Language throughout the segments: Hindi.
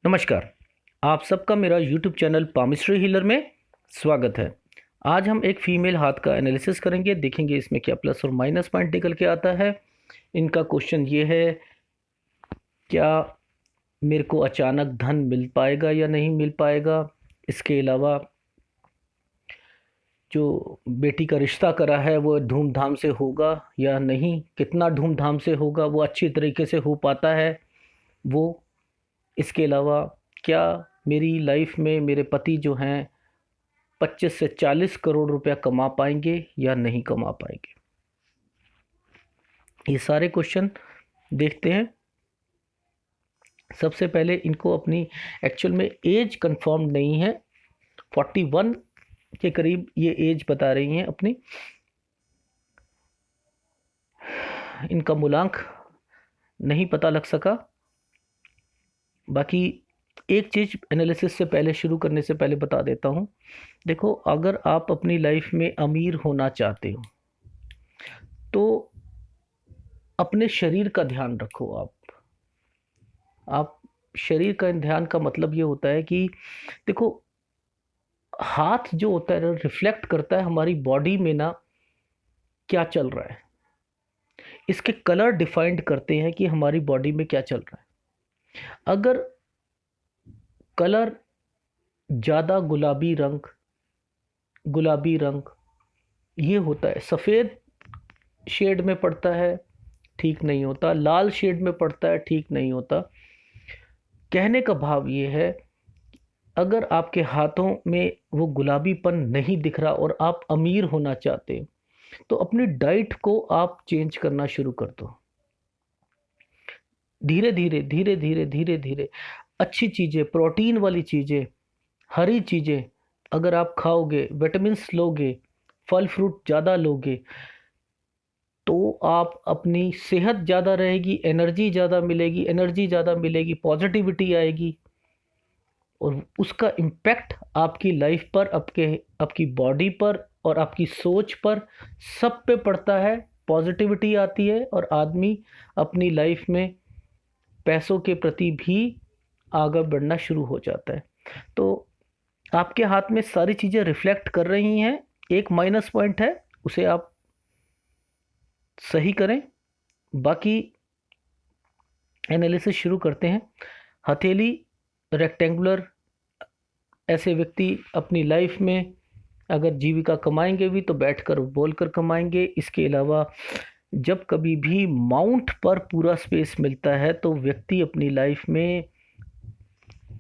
नमस्कार। आप सबका मेरा YouTube चैनल पामिस्ट्री हीलर में स्वागत है। आज हम एक फीमेल हाथ का एनालिसिस करेंगे, देखेंगे इसमें क्या प्लस और माइनस पॉइंट निकल के आता है। इनका क्वेश्चन ये है, क्या मेरे को अचानक धन मिल पाएगा या नहीं मिल पाएगा। इसके अलावा जो बेटी का रिश्ता करा है वो धूमधाम से होगा या नहीं, कितना धूमधाम से होगा, वो अच्छी तरीके से हो पाता है वो। इसके अलावा क्या मेरी लाइफ में मेरे पति जो हैं 25 से 40 करोड़ रुपया कमा पाएंगे या नहीं कमा पाएंगे। ये सारे क्वेश्चन देखते हैं। सबसे पहले इनको अपनी एक्चुअल में एज कंफर्म नहीं है, 41 के करीब ये एज बता रही हैं अपनी। इनका मूलांक नहीं पता लग सका। बाकी एक चीज़ एनालिसिस से पहले, शुरू करने से पहले बता देता हूँ। देखो, अगर आप अपनी लाइफ में अमीर होना चाहते हो तो अपने शरीर का ध्यान रखो। आप शरीर का ध्यान का मतलब ये होता है कि देखो, हाथ जो होता है रिफ्लेक्ट करता है हमारी बॉडी में ना क्या चल रहा है। इसके कलर डिफाइंड करते हैं कि हमारी बॉडी में क्या चल रहा है। अगर कलर ज़्यादा गुलाबी रंग ये होता है, सफ़ेद शेड में पड़ता है ठीक नहीं होता, लाल शेड में पड़ता है ठीक नहीं होता। कहने का भाव ये है, अगर आपके हाथों में वो गुलाबीपन नहीं दिख रहा और आप अमीर होना चाहते हैं तो अपनी डाइट को आप चेंज करना शुरू कर दो। धीरे धीरे धीरे धीरे धीरे धीरे अच्छी चीज़ें, प्रोटीन वाली चीज़ें, हरी चीज़ें अगर आप खाओगे, विटामिन्स लोगे, फल फ्रूट ज़्यादा लोगे तो आप अपनी सेहत ज़्यादा रहेगी, एनर्जी ज़्यादा मिलेगी, पॉजिटिविटी आएगी और उसका इम्पैक्ट आपकी लाइफ पर, आपकी बॉडी पर और आपकी सोच पर, सब पे पड़ता है। पॉजिटिविटी आती है और आदमी अपनी लाइफ में पैसों के प्रति भी आगे बढ़ना शुरू हो जाता है। तो आपके हाथ में सारी चीज़ें रिफ्लेक्ट कर रही हैं। एक माइनस पॉइंट है, उसे आप सही करें। बाकी एनालिसिस शुरू करते हैं। हथेली रेक्टेंगुलर, ऐसे व्यक्ति अपनी लाइफ में अगर जीविका कमाएंगे भी तो बैठकर बोलकर कमाएंगे। इसके अलावा जब कभी भी माउंट पर पूरा स्पेस मिलता है तो व्यक्ति अपनी लाइफ में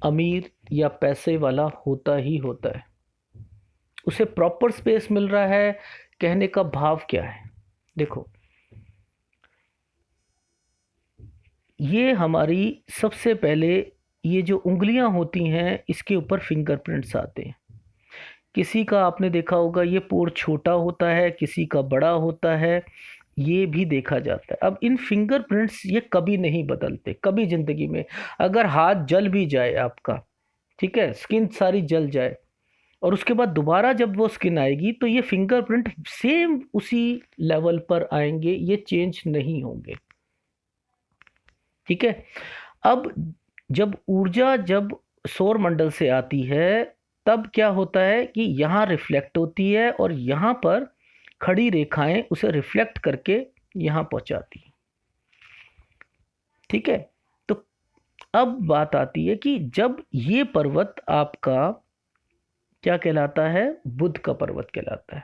अमीर या पैसे वाला होता ही होता है। उसे प्रॉपर स्पेस मिल रहा है। कहने का भाव क्या है, देखो, ये हमारी सबसे पहले ये जो उंगलियां होती हैं इसके ऊपर फिंगरप्रिंट्स आते हैं। किसी का आपने देखा होगा ये पोर छोटा होता है, किसी का बड़ा होता है, ये भी देखा जाता है। अब इन फिंगरप्रिंट्स ये कभी नहीं बदलते, कभी ज़िंदगी में। अगर हाथ जल भी जाए आपका, ठीक है, स्किन सारी जल जाए और उसके बाद दोबारा जब वो स्किन आएगी तो ये फिंगरप्रिंट सेम उसी लेवल पर आएंगे, ये चेंज नहीं होंगे। ठीक है। अब जब ऊर्जा जब सौर मंडल से आती है तब क्या होता है कि यहाँ रिफ्लेक्ट होती है और यहाँ पर खड़ी रेखाएं उसे रिफ्लेक्ट करके यहाँ पहुँचाती हैं। ठीक है। तो अब बात आती है कि जब ये पर्वत आपका क्या कहलाता है, बुध का पर्वत कहलाता है।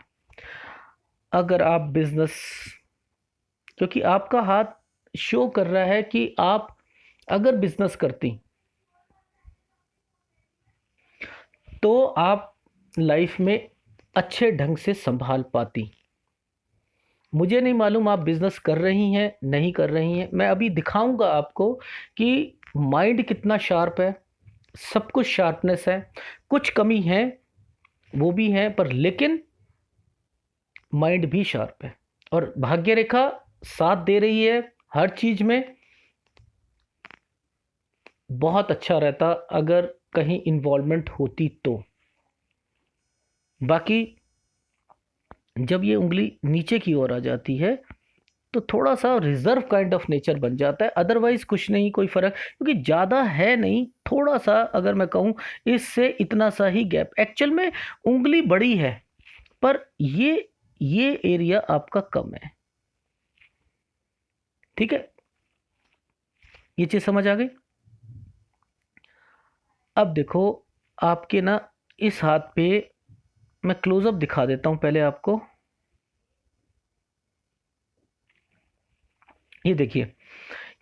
अगर आप बिजनेस, क्योंकि आपका हाथ शो कर रहा है कि आप अगर बिजनेस करती तो आप लाइफ में अच्छे ढंग से संभाल पाती। मुझे नहीं मालूम आप बिजनेस कर रही हैं नहीं कर रही हैं, मैं अभी दिखाऊंगा आपको कि माइंड कितना शार्प है। सब कुछ शार्पनेस है, कुछ कमी है वो भी है, पर लेकिन माइंड भी शार्प है और भाग्य रेखा साथ दे रही है हर चीज में। बहुत अच्छा रहता अगर कहीं इन्वॉल्वमेंट होती तो। बाकी जब ये उंगली नीचे की ओर आ जाती है तो थोड़ा सा रिजर्व काइंड ऑफ नेचर बन जाता है। अदरवाइज कुछ नहीं, कोई फर्क, क्योंकि ज़्यादा है नहीं, थोड़ा सा अगर मैं कहूँ इससे इतना सा ही गैप, एक्चुअल में उंगली बड़ी है पर ये एरिया आपका कम है। ठीक है, ये चीज़ समझ आ गई। अब देखो आपके ना इस हाथ पे मैं क्लोजअप दिखा देता हूं पहले आपको। ये देखिए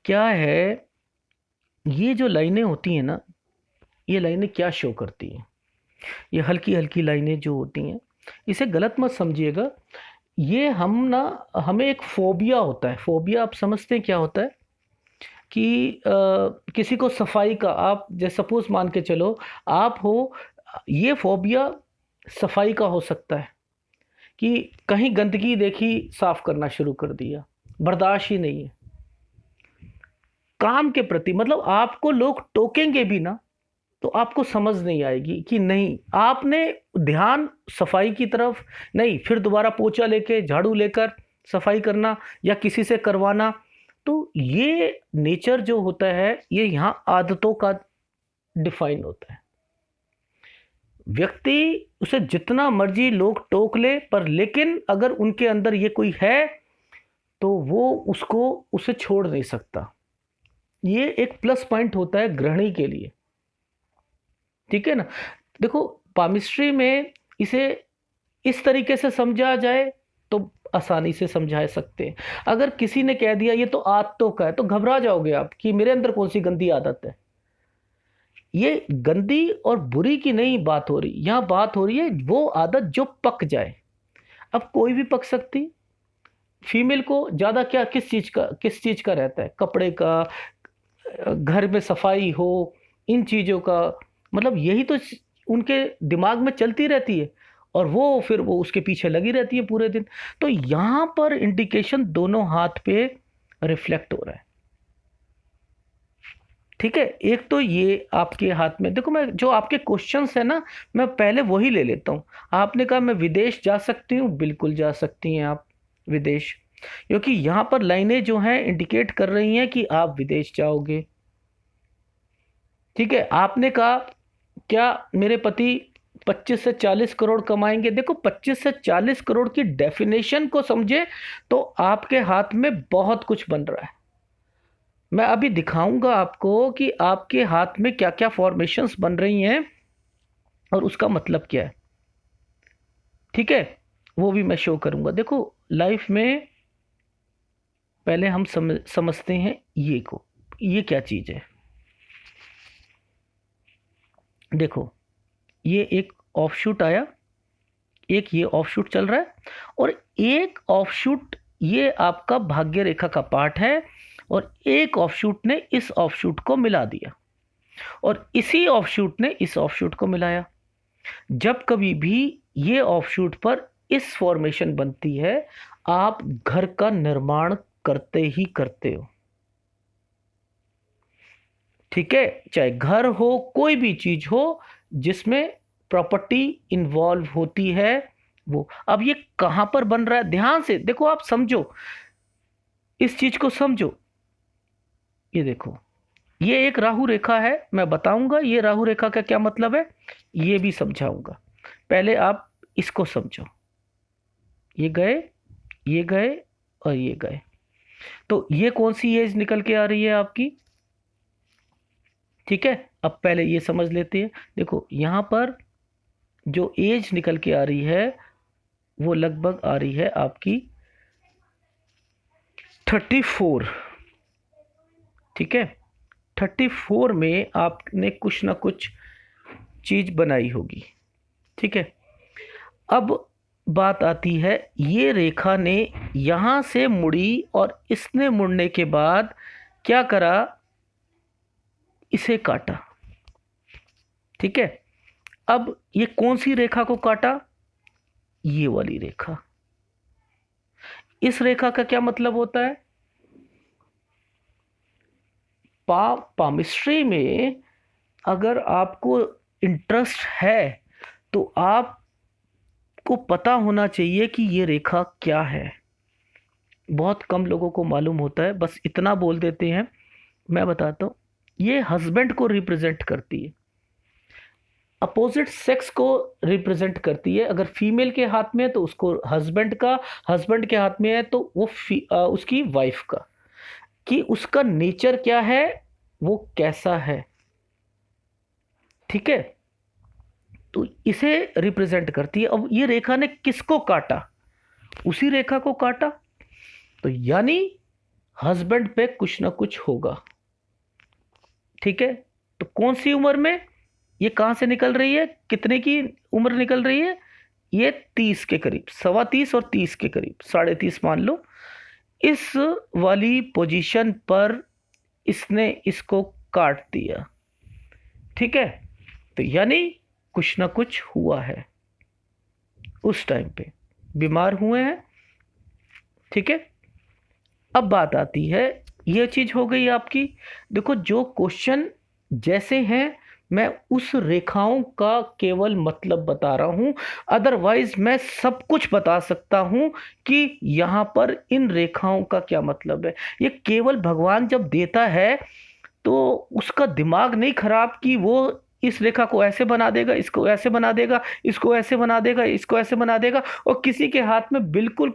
क्या है, ये जो लाइनें होती हैं ना, ये लाइनें क्या शो करती हैं, ये हल्की हल्की लाइनें जो होती हैं, इसे गलत मत समझिएगा। ये हमें एक फोबिया होता है। फोबिया आप समझते हैं क्या होता है कि किसी को सफाई का, आप जैसे सपोज मान के चलो आप हो, ये फोबिया सफाई का हो सकता है कि कहीं गंदगी देखी साफ करना शुरू कर दिया, बर्दाश्त ही नहीं है। काम के प्रति मतलब आपको लोग टोकेंगे भी ना तो आपको समझ नहीं आएगी कि नहीं, आपने ध्यान सफाई की तरफ नहीं, फिर दोबारा पोछा लेके झाड़ू लेकर सफाई करना या किसी से करवाना। तो ये नेचर जो होता है ये यहाँ आदतों का डिफाइन होता है। व्यक्ति उसे जितना मर्जी लोग टोक ले पर लेकिन अगर उनके अंदर ये कोई है तो वो उसे छोड़ नहीं सकता। ये एक प्लस पॉइंट होता है गृहिणी के लिए। ठीक है ना। देखो पामिस्ट्री में इसे इस तरीके से समझा जाए तो आसानी से समझा सकते हैं। अगर किसी ने कह दिया ये तो आदतों का है तो घबरा जाओगे आप कि मेरे अंदर कौन सी गंदी आदत है। ये गंदी और बुरी की नहीं बात हो रही, यहां बात हो रही है वो आदत जो पक जाए। अब कोई भी पक सकती। फीमेल को ज्यादा क्या किस चीज का रहता है, कपड़े का, घर में सफाई हो, इन चीजों का, मतलब यही तो उनके दिमाग में चलती रहती है और वो उसके पीछे लगी रहती है पूरे दिन। तो यहां पर इंडिकेशन दोनों हाथ पे रिफ्लेक्ट हो रहा है। ठीक है, एक तो ये आपके हाथ में देखो, मैं जो आपके क्वेश्चंस है ना मैं पहले वही ले लेता हूं। आपने कहा मैं विदेश जा सकती हूँ, बिल्कुल जा सकती हैं आप विदेश, क्योंकि यहां पर लाइनें जो हैं इंडिकेट कर रही हैं कि आप विदेश जाओगे। ठीक है, आपने कहा क्या मेरे पति 25 से 40 करोड़ कमाएंगे। देखो 25 से 40 करोड़ की डेफिनेशन को समझे तो आपके हाथ में बहुत कुछ बन रहा है। मैं अभी दिखाऊंगा आपको कि आपके हाथ में क्या क्या फॉर्मेशंस बन रही हैं और उसका मतलब क्या है। ठीक है, वो भी मैं शो करूंगा। देखो लाइफ में पहले हम समझते हैं ये क्या चीज है। देखो ये एक ऑफशूट आया, एक ये ऑफशूट चल रहा है और एक ऑफशूट ये आपका भाग्य रेखा का पार्ट है और एक ऑफशूट ने इस ऑफशूट को मिला दिया और इसी ऑफशूट ने इस ऑफशूट को मिलाया। जब कभी भी ये ऑफशूट पर इस फॉर्मेशन बनती है आप घर का निर्माण करते ही करते हो। ठीक है, चाहे घर हो कोई भी चीज हो जिसमें प्रॉपर्टी इन्वॉल्व होती है वो। अब ये कहां पर बन रहा है ध्यान से देखो, आप समझो, इस चीज को समझो। ये देखो ये एक राहु रेखा है, मैं बताऊंगा ये राहु रेखा का क्या मतलब है, ये भी समझाऊंगा। पहले आप इसको समझो। ये गए, ये गए और ये गए, तो ये कौन सी एज निकल के आ रही है आपकी। ठीक है, अब पहले ये समझ लेते हैं। देखो यहां पर जो एज निकल के आ रही है वो लगभग आ रही है आपकी 34। ठीक है, 34 में आपने कुछ ना कुछ चीज बनाई होगी। ठीक है, अब बात आती है ये रेखा ने यहां से मुड़ी और इसने मुड़ने के बाद क्या करा, इसे काटा। ठीक है, अब ये कौन सी रेखा को काटा, ये वाली रेखा। इस रेखा का क्या मतलब होता है, पामिस्ट्री में अगर आपको इंटरेस्ट है तो आपको पता होना चाहिए कि ये रेखा क्या है। बहुत कम लोगों को मालूम होता है, बस इतना बोल देते हैं। मैं बताता हूँ, ये हस्बैंड को रिप्रेजेंट करती है, अपोजिट सेक्स को रिप्रेजेंट करती है। अगर फीमेल के हाथ में है तो उसको हस्बैंड का, हस्बैंड के हाथ में है तो वो उसकी वाइफ का, कि उसका नेचर क्या है, वो कैसा है। ठीक है, तो इसे रिप्रेजेंट करती है। अब ये रेखा ने किसको काटा, उसी रेखा को काटा, तो यानी हस्बैंड पे कुछ ना कुछ होगा। ठीक है, तो कौन सी उम्र में, ये कहां से निकल रही है, कितने की उम्र निकल रही है, ये 30 के करीब, 29.25 और 30 के करीब, 30.5 मान लो। इस वाली पोजीशन पर इसने इसको काट दिया। ठीक है, तो यानी कुछ ना कुछ हुआ है, उस टाइम पे बीमार हुए हैं। ठीक है, अब बात आती है, ये चीज हो गई आपकी। देखो, जो क्वेश्चन जैसे हैं, मैं उस रेखाओं का केवल मतलब बता रहा हूं, अदरवाइज मैं सब कुछ बता सकता हूं कि यहां पर इन रेखाओं का क्या मतलब है। ये केवल भगवान जब देता है तो उसका दिमाग नहीं खराब कि वो इस रेखा को ऐसे बना देगा, इसको ऐसे बना देगा, इसको ऐसे बना देगा, इसको ऐसे बना देगा, और किसी के हाथ में बिल्कुल,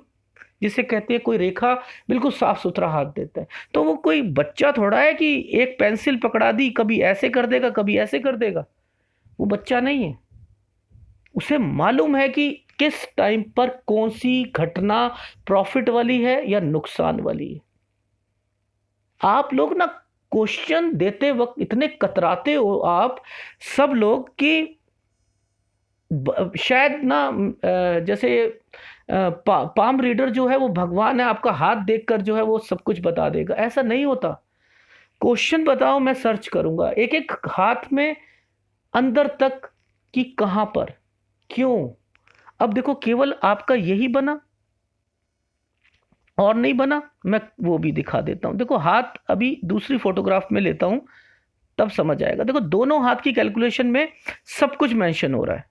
जिसे कहते हैं कोई रेखा, बिल्कुल साफ सुथरा हाथ देता है। तो वो कोई बच्चा थोड़ा है कि एक पेंसिल पकड़ा दी, कभी ऐसे कर देगा, कभी ऐसे कर देगा। वो बच्चा नहीं है, उसे मालूम है कि किस टाइम पर कौन सी घटना प्रॉफिट वाली है या नुकसान वाली है। आप लोग ना क्वेश्चन देते वक्त इतने कतराते हो आप सब लोग कि शायद ना जैसे पाम रीडर जो है वो भगवान है, आपका हाथ देखकर जो है वो सब कुछ बता देगा, ऐसा नहीं होता। क्वेश्चन बताओ, मैं सर्च करूंगा एक एक हाथ में, अंदर तक, कि कहां पर, क्यों। अब देखो, केवल आपका यही बना और नहीं बना, मैं वो भी दिखा देता हूं। देखो हाथ, अभी दूसरी फोटोग्राफ में लेता हूं, तब समझ आएगा। देखो, दोनों हाथ की कैलकुलेशन में सब कुछ मेंशन हो रहा है।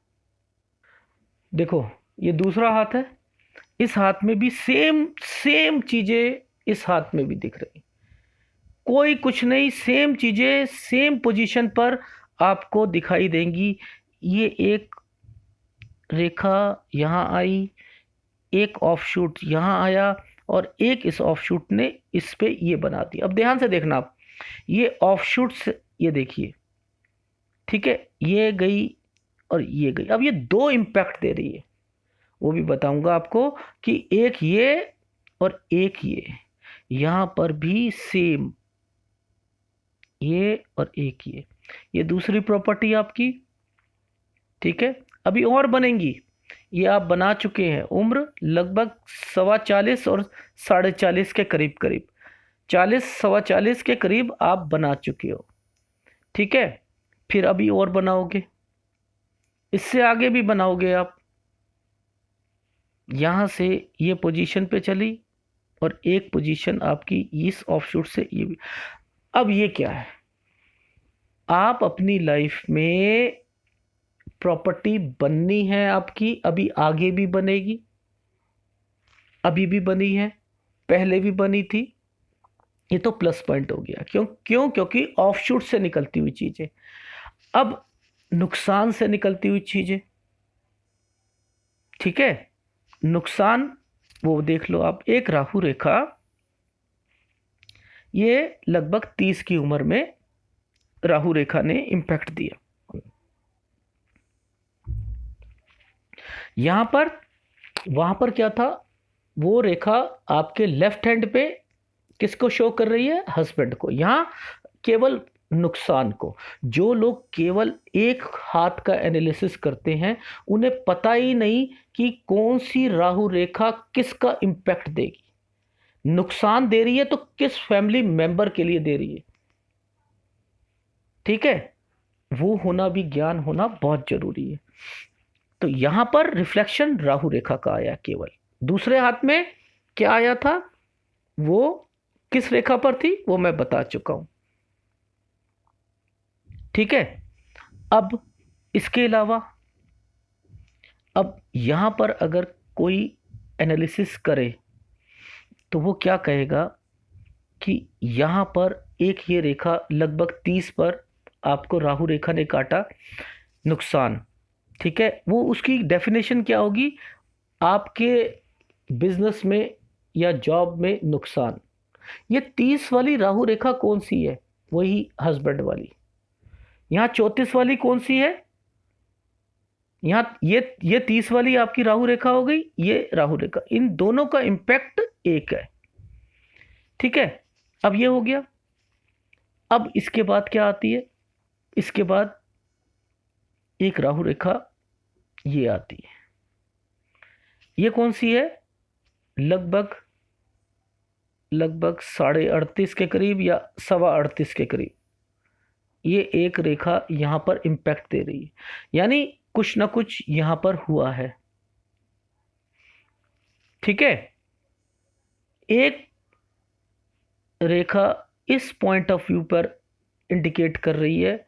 देखो, ये दूसरा हाथ है, इस हाथ में भी सेम सेम चीजें इस हाथ में भी दिख रही, कोई कुछ नहीं, सेम चीजें सेम पोजीशन पर आपको दिखाई देंगी। ये एक रेखा यहां आई, एक ऑफशूट यहां आया, और एक इस ऑफशूट ने इस पे ये बना दिया। अब ध्यान से देखना आप, ये ऑफशूट्स, ये देखिए। ठीक है, ये गई और ये गई, अब ये दो इम्पैक्ट दे रही है, वो भी बताऊंगा आपको, कि एक ये और एक यहां पर भी सेम, ये और एक ये दूसरी प्रॉपर्टी आपकी। ठीक है, अभी और बनेंगी, ये आप बना चुके हैं। उम्र लगभग 44.25 और 40.5 के करीब करीब, 40 44 के करीब आप बना चुके हो। ठीक है, फिर अभी और बनाओगे, इससे आगे भी बनाओगे आप। यहां से ये पोजीशन पे चली, और एक पोजीशन आपकी इस ऑफशूट से ये भी। अब ये क्या है, आप अपनी लाइफ में प्रॉपर्टी बननी है आपकी, अभी आगे भी बनेगी, अभी भी बनी है, पहले भी बनी थी। ये तो प्लस पॉइंट हो गया। क्यों क्यों क्योंकि ऑफशूट से निकलती हुई चीजें। अब नुकसान से निकलती हुई चीजें। ठीक है, नुकसान वो देख लो आप, एक राहु रेखा, ये लगभग 30 की उम्र में राहु रेखा ने इंपैक्ट दिया। यहां पर, वहां पर क्या था, वो रेखा आपके लेफ्ट हैंड पे किसको शो कर रही है, हस्बैंड को। यहां केवल नुकसान को। जो लोग केवल एक हाथ का एनालिसिस करते हैं, उन्हें पता ही नहीं कि कौन सी राहु रेखा किसका इंपैक्ट देगी, नुकसान दे रही है तो किस फैमिली मेंबर के लिए दे रही है। ठीक है, वो होना भी, ज्ञान होना बहुत जरूरी है। तो यहां पर रिफ्लेक्शन राहु रेखा का आया केवल। दूसरे हाथ में क्या आया था, वो किस रेखा पर थी वो मैं बता चुका हूं। ठीक है, अब इसके अलावा, अब यहां पर अगर कोई एनालिसिस करे, तो वो क्या कहेगा कि यहाँ पर एक ये रेखा लगभग 30 पर आपको राहु रेखा ने काटा, नुकसान। ठीक है, वो उसकी डेफिनेशन क्या होगी, आपके बिजनेस में या जॉब में नुकसान। ये 30 वाली राहु रेखा कौन सी है, वही हस्बैंड वाली। यहाँ 34 वाली कौन सी है, यहाँ ये 30 वाली आपकी राहु रेखा हो गई, ये राहु रेखा, इन दोनों का इंपैक्ट एक है। ठीक है, अब ये हो गया। अब इसके बाद क्या आती है, इसके बाद एक राहु रेखा ये आती है, ये कौन सी है, लगभग 38.5 के करीब या 38.25 के करीब, ये एक रेखा यहां पर इंपैक्ट दे रही है, यानी कुछ ना कुछ यहां पर हुआ है। ठीक है, एक रेखा इस पॉइंट ऑफ व्यू पर इंडिकेट कर रही है,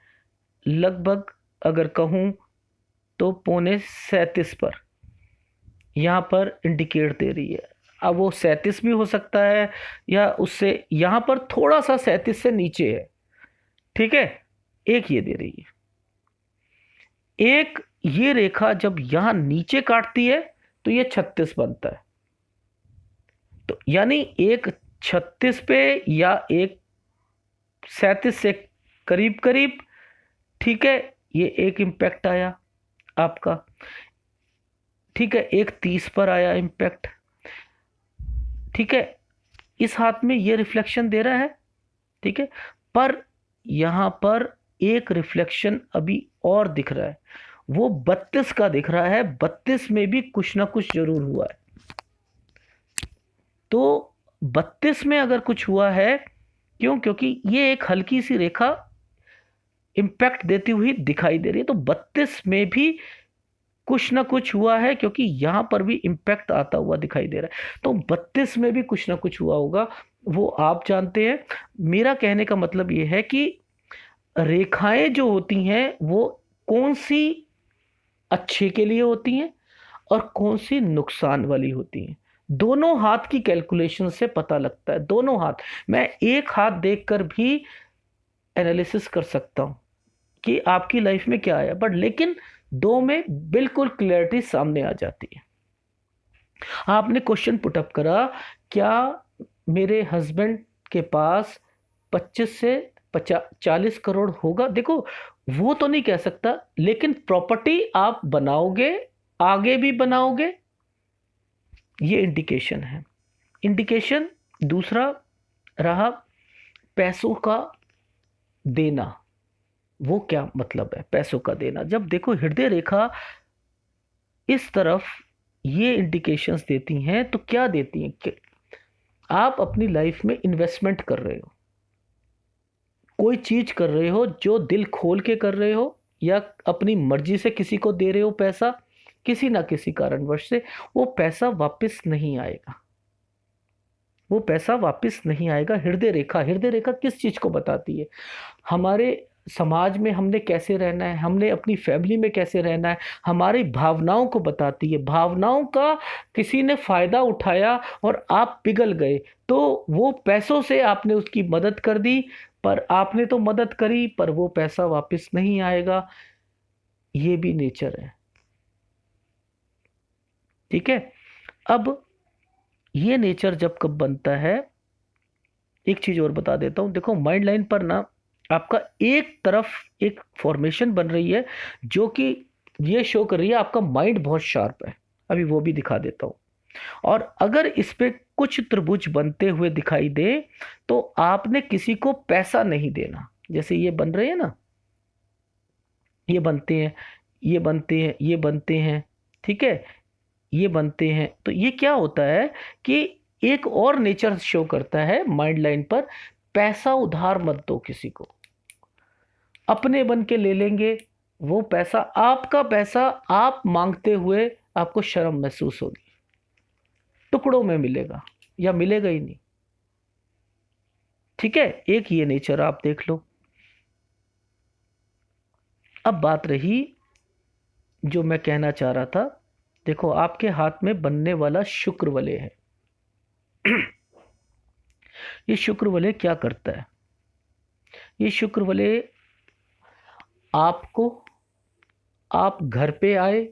लगभग अगर कहूं तो 37.25 पर यहां पर इंडिकेट दे रही है। अब वो 37 भी हो सकता है या उससे यहां पर थोड़ा सा 37 से नीचे है। ठीक है, एक ये दे रही है। एक ये रेखा जब यहां नीचे काटती है तो ये 36 बनता है, तो यानी एक 36 पे या एक 37 से करीब करीब। ठीक है, ये एक इम्पैक्ट आया आपका। ठीक है, एक 30 पर आया इम्पैक्ट। ठीक है, इस हाथ में ये रिफ्लेक्शन दे रहा है। ठीक है, पर यहां पर एक रिफ्लेक्शन अभी और दिख रहा है, वो 32 का दिख रहा है। 32 में भी कुछ ना कुछ जरूर हुआ है। तो 32 में अगर कुछ हुआ है, क्यों, क्योंकि ये एक हल्की सी रेखा इंपैक्ट देती हुई दिखाई दे रही है, तो 32 में भी कुछ ना कुछ हुआ है, क्योंकि यहां पर भी इंपैक्ट आता हुआ दिखाई दे रहा है। तो 32 में भी कुछ ना कुछ हुआ होगा, वो आप जानते हैं। मेरा कहने का मतलब ये है कि रेखाएं जो होती हैं वो कौन सी अच्छे के लिए होती हैं और कौन सी नुकसान वाली होती हैं, दोनों हाथ की कैलकुलेशन से पता लगता है। दोनों हाथ, मैं एक हाथ देखकर भी एनालिसिस कर सकता हूं कि आपकी लाइफ में क्या आया, बट लेकिन दो में बिल्कुल क्लैरिटी सामने आ जाती है। आपने क्वेश्चन पुटअप करा, क्या मेरे हस्बैंड के पास 25 से 40 करोड़ होगा। देखो, वो तो नहीं कह सकता, लेकिन प्रॉपर्टी आप बनाओगे, आगे भी बनाओगे, ये इंडिकेशन है। इंडिकेशन दूसरा रहा पैसों का देना। वो क्या मतलब है पैसों का देना, जब देखो हृदय रेखा इस तरफ ये इंडिकेशंस देती हैं, तो क्या देती हैं कि आप अपनी लाइफ में इन्वेस्टमेंट कर रहे हो, कोई चीज कर रहे हो जो दिल खोल के कर रहे हो, या अपनी मर्जी से किसी को दे रहे हो पैसा, किसी ना किसी कारणवश से वो पैसा वापस नहीं आएगा, वो पैसा वापस नहीं आएगा। हृदय रेखा किस चीज को बताती है, हमारे समाज में हमने कैसे रहना है, हमने अपनी फैमिली में कैसे रहना है, हमारी भावनाओं को बताती है। भावनाओं का किसी ने फायदा उठाया और आप पिघल गए, तो वो पैसों से आपने उसकी मदद कर दी, पर आपने तो मदद करी पर वो पैसा वापस नहीं आएगा। ये भी नेचर है। ठीक है, अब ये नेचर जब कब बनता है, एक चीज और बता देता हूं। देखो, माइंड लाइन पर ना आपका एक तरफ एक फॉर्मेशन बन रही है, जो कि ये शो कर रही है आपका माइंड बहुत शार्प है। अभी वो भी दिखा देता हूं। और अगर इस पे कुछ त्रिभुज बनते हुए दिखाई दे, तो आपने किसी को पैसा नहीं देना। जैसे ये बन रहे हैं ना, ये बनते हैं, ये बनते हैं, ये बनते हैं। ठीक है, ये बनते हैं, तो ये क्या होता है कि एक और नेचर शो करता है माइंड लाइन पर, पैसा उधार मत दो किसी को, अपने बन के ले लेंगे वो पैसा। आपका पैसा आप मांगते हुए आपको शर्म महसूस होगी, टुकड़ों में मिलेगा या मिलेगा ही नहीं। ठीक है, एक ये नेचर आप देख लो। अब बात रही जो मैं कहना चाह रहा था, देखो आपके हाथ में बनने वाला शुक्र वलय है। ये शुक्र वलय क्या करता है? ये शुक्र वलय आपको, आप घर पे आए,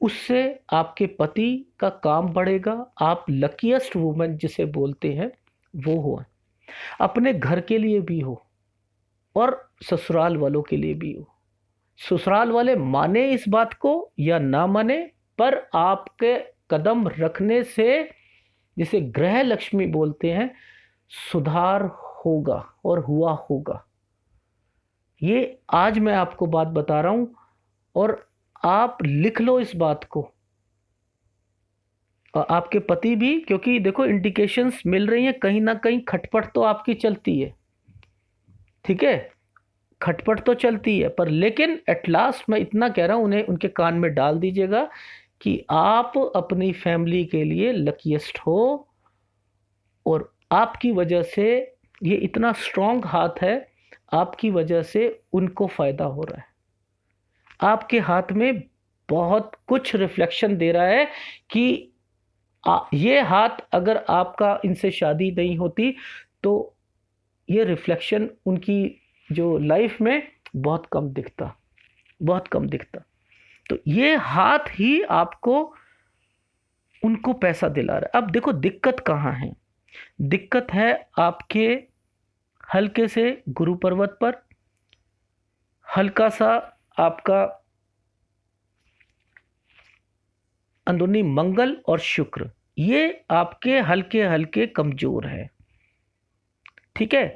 उससे आपके पति का काम बढ़ेगा, आप लकीएस्ट वुमन जिसे बोलते हैं वो हो, अपने घर के लिए भी हो और ससुराल वालों के लिए भी हो। ससुराल वाले माने इस बात को या ना माने, पर आपके कदम रखने से, जिसे ग्रह लक्ष्मी बोलते हैं, सुधार होगा और हुआ होगा। ये आज मैं आपको बात बता रहा हूं और आप लिख लो इस बात को, और आपके पति भी, क्योंकि देखो इंडिकेशंस मिल रही हैं, कहीं ना कहीं खटपट तो आपकी चलती है, ठीक है, खटपट तो चलती है, पर लेकिन एट लास्ट मैं इतना कह रहा हूं, उन्हें उनके कान में डाल दीजिएगा कि आप अपनी फैमिली के लिए लकीएस्ट हो, और आपकी वजह से, ये इतना स्ट्रांग हाथ है, आपकी वजह से उनको फायदा हो रहा है। आपके हाथ में बहुत कुछ रिफ्लेक्शन दे रहा है कि ये हाथ, अगर आपका इनसे शादी नहीं होती तो ये रिफ्लेक्शन उनकी जो लाइफ में बहुत कम दिखता, बहुत कम दिखता। तो ये हाथ ही आपको, उनको पैसा दिला रहा है। अब देखो दिक्कत कहाँ है? दिक्कत है आपके हल्के से गुरु पर्वत पर, हल्का सा आपका अंदरूनी मंगल और शुक्र, ये आपके हल्के हल्के कमजोर है, ठीक है।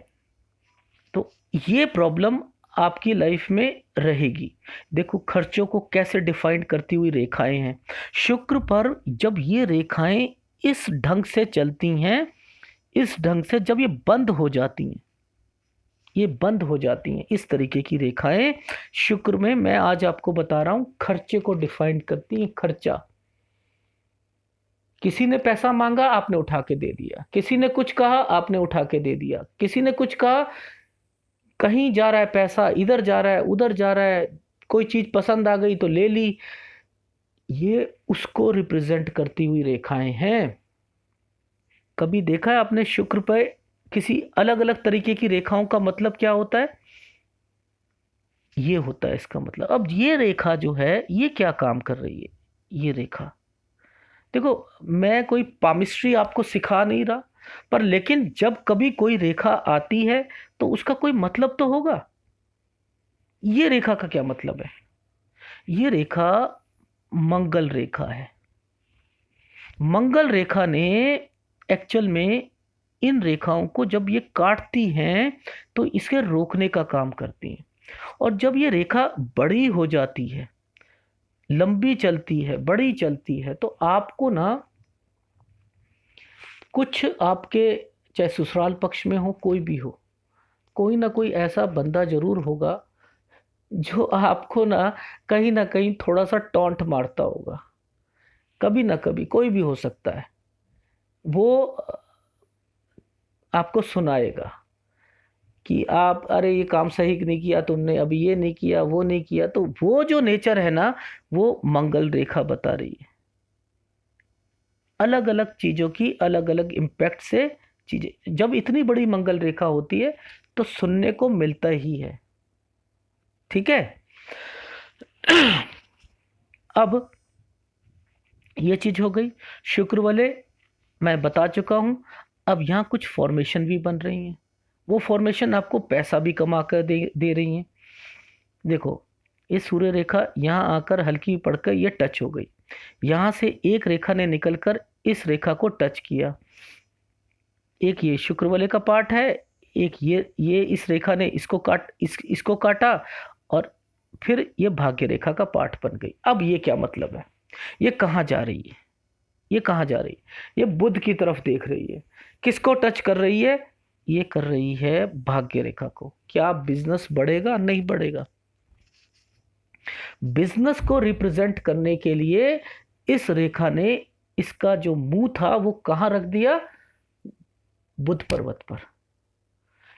तो ये प्रॉब्लम आपकी लाइफ में रहेगी। देखो खर्चों को कैसे डिफाइन करती हुई रेखाएं हैं शुक्र पर। जब ये रेखाएं इस ढंग से चलती हैं, इस ढंग से जब ये बंद हो जाती हैं, ये बंद हो जाती हैं, इस तरीके की रेखाएं शुक्र में, मैं आज आपको बता रहा हूं, खर्चे को डिफाइन करती हैं। खर्चा, किसी ने पैसा मांगा, आपने उठा के दे दिया, किसी ने कुछ कहा, आपने उठा के दे दिया, किसी ने कुछ कहा, कहीं जा रहा है पैसा, इधर जा रहा है, उधर जा रहा है, कोई चीज पसंद आ गई तो ले ली। ये उसको रिप्रेजेंट करती हुई रेखाएं हैं। कभी देखा है आपने शुक्र पर किसी अलग अलग तरीके की रेखाओं का मतलब क्या होता है? ये होता है इसका मतलब। अब ये रेखा जो है, ये क्या काम कर रही है? ये रेखा, देखो मैं कोई पामिस्ट्री आपको सिखा नहीं रहा, पर लेकिन जब कभी कोई रेखा आती है तो उसका कोई मतलब तो होगा। ये रेखा का क्या मतलब है? ये रेखा मंगल रेखा है। मंगल रेखा ने एक्चुअल में इन रेखाओं को जब ये काटती हैं तो इसके रोकने का काम करती हैं। और जब ये रेखा बड़ी हो जाती है, लंबी चलती है, बड़ी चलती है, तो आपको ना कुछ आपके, चाहे ससुराल पक्ष में हो, कोई भी हो, कोई ना कोई ऐसा बंदा जरूर होगा जो आपको ना कहीं थोड़ा सा टॉन्ट मारता होगा। कभी ना कभी कोई भी हो सकता है, वो आपको सुनाएगा कि आप, अरे ये काम सही नहीं किया तुमने, अभी ये नहीं किया, वो नहीं किया। तो वो जो नेचर है ना, वो मंगल रेखा बता रही है। अलग अलग चीजों की अलग अलग इम्पैक्ट से चीजें, जब इतनी बड़ी मंगल रेखा होती है तो सुनने को मिलता ही है, ठीक है। अब ये चीज हो गई शुक्र वाले, मैं बता चुका हूं। अब यहाँ कुछ फॉर्मेशन भी बन रही हैं, वो फॉर्मेशन आपको पैसा भी कमा कर दे रही हैं। देखो ये सूर्य रेखा यहाँ आकर हल्की पड़कर ये टच हो गई, यहाँ से एक रेखा ने निकलकर इस रेखा को टच किया। एक ये शुक्र वाले का पार्ट है, एक ये इस रेखा ने इसको काटा, और फिर ये भाग्य रेखा का पार्ट बन गई। अब ये क्या मतलब है? ये कहाँ जा रही है? ये कहाँ जा रही है? ये बुध की तरफ देख रही है। किसको टच कर रही है? ये कर रही है भाग्य रेखा को। क्या बिजनेस बढ़ेगा? नहीं बढ़ेगा। बिजनेस को रिप्रेजेंट करने के लिए इस रेखा ने इसका जो मुंह था वो कहां रख दिया? बुध पर्वत पर।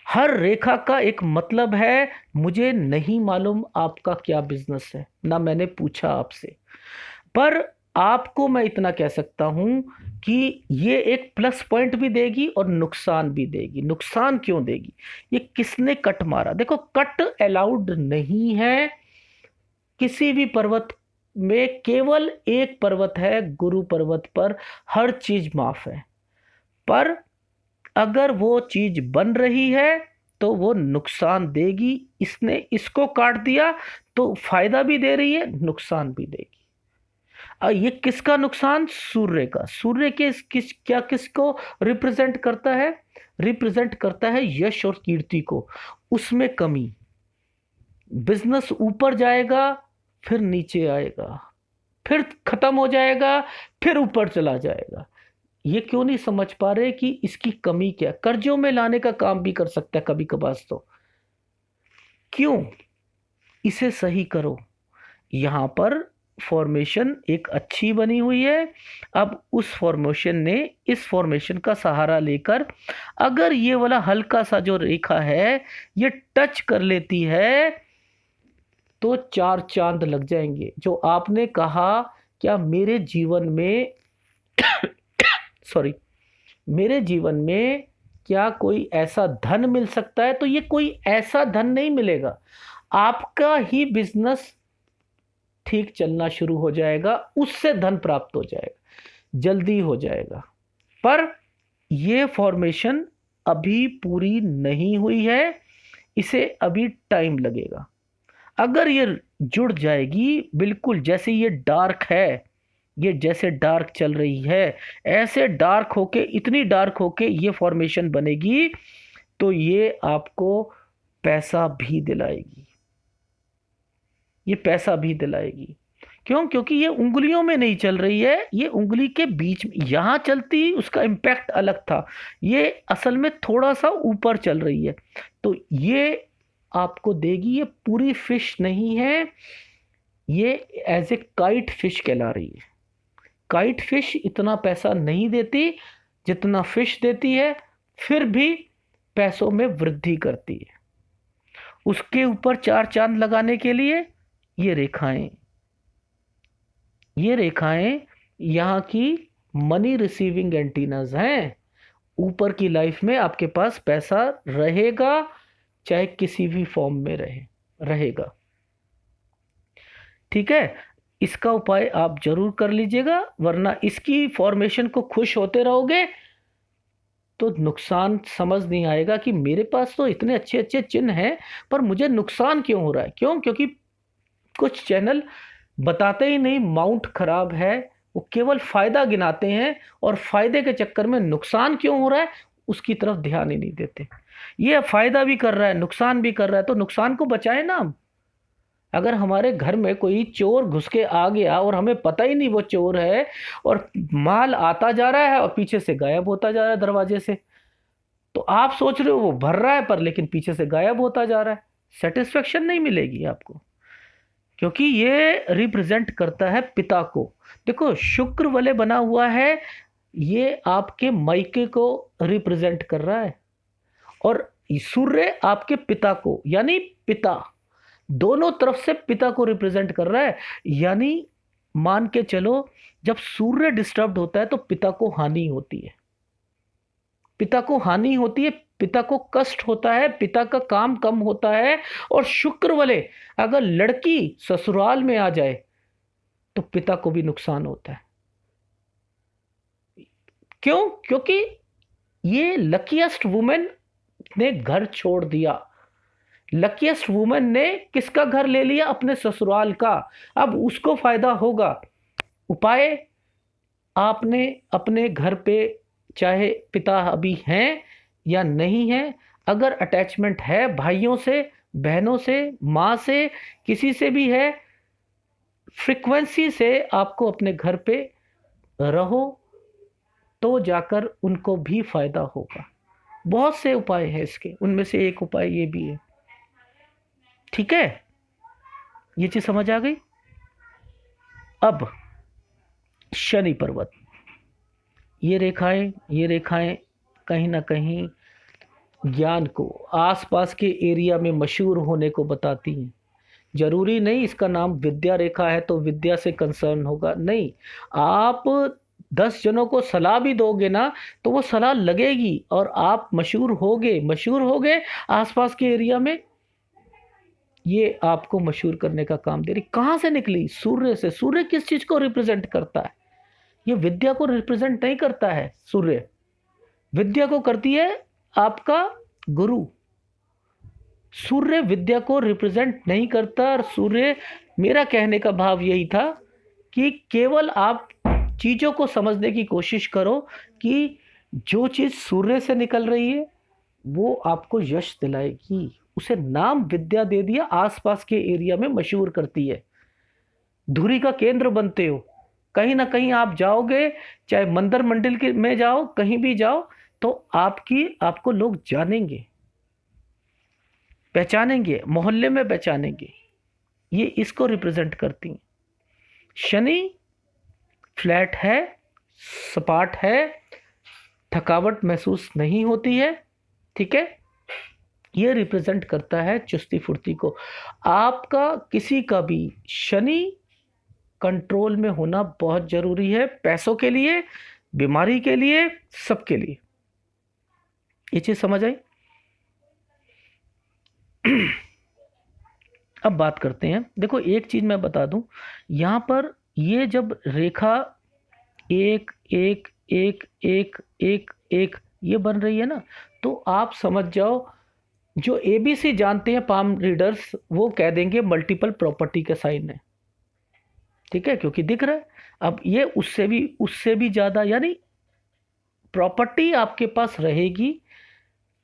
हर रेखा का एक मतलब है। मुझे नहीं मालूम आपका क्या बिजनेस है, ना मैंने पूछा आपसे, पर आपको मैं इतना कह सकता हूं कि ये एक प्लस पॉइंट भी देगी और नुकसान भी देगी। नुकसान क्यों देगी? ये किसने कट मारा? देखो, कट अलाउड नहीं है किसी भी पर्वत में। केवल एक पर्वत है, गुरु पर्वत पर हर चीज माफ है। पर अगर वो चीज बन रही है तो वो नुकसान देगी। इसने इसको काट दिया तो फायदा भी दे रही है, नुकसान भी देगी। ये किसका नुकसान? सूर्य का। सूर्य के क्या किसको रिप्रेजेंट करता है? रिप्रेजेंट करता है यश और कीर्ति को। उसमें कमी, बिजनेस ऊपर जाएगा फिर नीचे आएगा, फिर खत्म हो जाएगा, फिर ऊपर चला जाएगा। ये क्यों नहीं समझ पा रहे कि इसकी कमी क्या? कर्जों में लाने का काम भी कर सकता है कभी कभार। तो क्यों? इसे सही करो। यहां पर फॉर्मेशन एक अच्छी बनी हुई है। अब उस फॉर्मेशन ने इस फॉर्मेशन का सहारा लेकर अगर ये वाला हल्का सा जो रेखा है ये टच कर लेती है तो चार चांद लग जाएंगे। जो आपने कहा क्या मेरे जीवन में सॉरी, मेरे जीवन में क्या कोई ऐसा धन मिल सकता है? तो ये कोई ऐसा धन नहीं मिलेगा। आपका ही बिजनेस ठीक चलना शुरू हो जाएगा, उससे धन प्राप्त हो जाएगा, जल्दी हो जाएगा। पर यह फॉर्मेशन अभी पूरी नहीं हुई है, इसे अभी टाइम लगेगा। अगर ये जुड़ जाएगी, बिल्कुल जैसे ये डार्क है, ये जैसे डार्क चल रही है, ऐसे डार्क होके, इतनी डार्क होके ये फॉर्मेशन बनेगी तो ये आपको पैसा भी दिलाएगी। ये पैसा भी दिलाएगी। क्यों? क्योंकि ये उंगलियों में नहीं चल रही है, ये उंगली के बीच में। यहां चलती उसका इम्पैक्ट अलग था, ये असल में थोड़ा सा ऊपर चल रही है तो ये आपको देगी। ये पूरी फिश नहीं है, ये एज ए काइट फिश कहला रही है। काइट फिश इतना पैसा नहीं देती जितना फिश देती है, फिर भी पैसों में वृद्धि करती है। उसके ऊपर चार चांद लगाने के लिए ये रेखाएं, ये रेखाएं यहाँ की मनी रिसीविंग एंटीनाज हैं। ऊपर की लाइफ में आपके पास पैसा रहेगा, चाहे किसी भी फॉर्म में रहेगा। ठीक है, इसका उपाय आप जरूर कर लीजिएगा, वरना इसकी फॉर्मेशन को खुश होते रहोगे तो नुकसान समझ नहीं आएगा कि मेरे पास तो इतने अच्छे अच्छे चिन्ह हैं पर मुझे नुकसान क्यों हो रहा है। क्यों? क्योंकि कुछ चैनल बताते ही नहीं माउंट खराब है, वो केवल फायदा गिनाते हैं और फायदे के चक्कर में नुकसान क्यों हो रहा है उसकी तरफ ध्यान ही नहीं देते। ये फायदा भी कर रहा है, नुकसान भी कर रहा है, तो नुकसान को बचाए ना हम। अगर हमारे घर में कोई चोर घुस के आ गया और हमें पता ही नहीं वो चोर है, और माल आता जा रहा है और पीछे से गायब होता जा रहा है दरवाजे से, तो आप सोच रहे हो वो भर रहा है पर लेकिन पीछे से गायब होता जा रहा है। सेटिस्फेक्शन नहीं मिलेगी आपको, क्योंकि ये रिप्रेजेंट करता है पिता को। देखो, शुक्र वाले बना हुआ है, ये आपके मायके को रिप्रेजेंट कर रहा है, और सूर्य आपके पिता को, यानी पिता, दोनों तरफ से पिता को रिप्रेजेंट कर रहा है। यानी मान के चलो, जब सूर्य डिस्टर्ब होता है तो पिता को हानि होती है, पिता को हानि होती है, पिता को कष्ट होता है, पिता का काम कम होता है। और शुक्र वाले अगर लड़की ससुराल में आ जाए तो पिता को भी नुकसान होता है। क्यों? क्योंकि ये लकीएस्ट वुमेन ने घर छोड़ दिया, लकीएस्ट वुमेन ने किसका घर ले लिया? अपने ससुराल का। अब उसको फायदा होगा। उपाय, आपने अपने घर पे, चाहे पिता अभी हैं या नहीं है, अगर अटैचमेंट है भाइयों से, बहनों से, माँ से, किसी से भी है, फ्रीक्वेंसी से आपको अपने घर पे रहो तो जाकर उनको भी फायदा होगा। बहुत से उपाय हैं इसके, उनमें से एक उपाय ये भी है। ठीक है, ये चीज समझ आ गई। अब शनि पर्वत, ये रेखाएं कहीं ना कहीं ज्ञान को, आसपास के एरिया में मशहूर होने को बताती हैं। जरूरी नहीं इसका नाम विद्या रेखा है तो विद्या से कंसर्न होगा, नहीं। आप 10 जनों को सलाह भी दोगे ना तो वो सलाह लगेगी और आप मशहूर होगे आसपास के एरिया में। ये आपको मशहूर करने का काम दे रही। कहाँ से निकली? सूर्य से। सूर्य किस चीज को रिप्रेजेंट करता है? ये विद्या को रिप्रेजेंट नहीं करता है। सूर्य विद्या को करती है आपका गुरु। सूर्य विद्या को रिप्रेजेंट नहीं करता। और सूर्य, मेरा कहने का भाव यही था कि केवल आप चीजों को समझने की कोशिश करो कि जो चीज सूर्य से निकल रही है वो आपको यश दिलाएगी। उसे नाम विद्या दे दिया, आसपास के एरिया में मशहूर करती है। धुरी का केंद्र बनते हो। कहीं ना कहीं आप जाओगे, चाहे मंदिर मंदिर के में जाओ, कहीं भी जाओ, तो आपको लोग जानेंगे, पहचानेंगे, मोहल्ले में पहचानेंगे। ये इसको रिप्रेजेंट करती हैं। शनि फ्लैट है, सपाट है, थकावट महसूस नहीं होती है। ठीक है, ये रिप्रेजेंट करता है चुस्ती फुर्ती को। आपका किसी का भी शनि कंट्रोल में होना बहुत जरूरी है, पैसों के लिए, बीमारी के लिए, सबके लिए। ये चीज समझ आई? अब बात करते हैं। देखो एक चीज मैं बता दूं, यहां पर ये जब रेखा एक एक एक एक एक एक ये बन रही है ना, तो आप समझ जाओ, जो एबीसी जानते हैं पाम रीडर्स वो कह देंगे मल्टीपल प्रॉपर्टी के साइन है। ठीक है, क्योंकि दिख रहा है। अब ये उससे भी ज्यादा, यानी प्रॉपर्टी आपके पास रहेगी,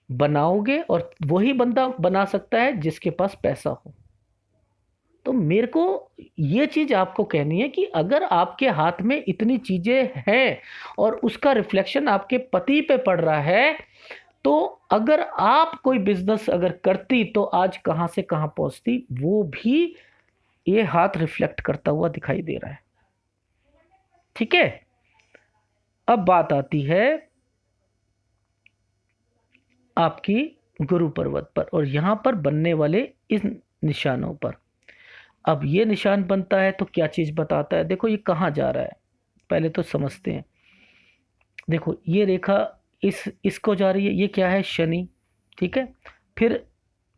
बनाओगे, और वही बंदा बना सकता है जिसके पास पैसा हो। तो मेरे को ये चीज आपको कहनी है कि अगर आपके हाथ में इतनी चीजें हैं और उसका रिफ्लेक्शन आपके पति पे पड़ रहा है, तो अगर आप कोई बिजनेस अगर करती तो आज कहां से कहां पहुंचती, वो भी ये हाथ रिफ्लेक्ट करता हुआ दिखाई दे रहा है। ठीक है, अब बात आती है आपकी गुरु पर्वत पर और यहां पर बनने वाले इस निशानों पर। अब ये निशान बनता है तो क्या चीज बताता है? देखो ये कहाँ जा रहा है, पहले तो समझते हैं। देखो ये रेखा इसको जा रही है, ये क्या है? शनि। ठीक है, फिर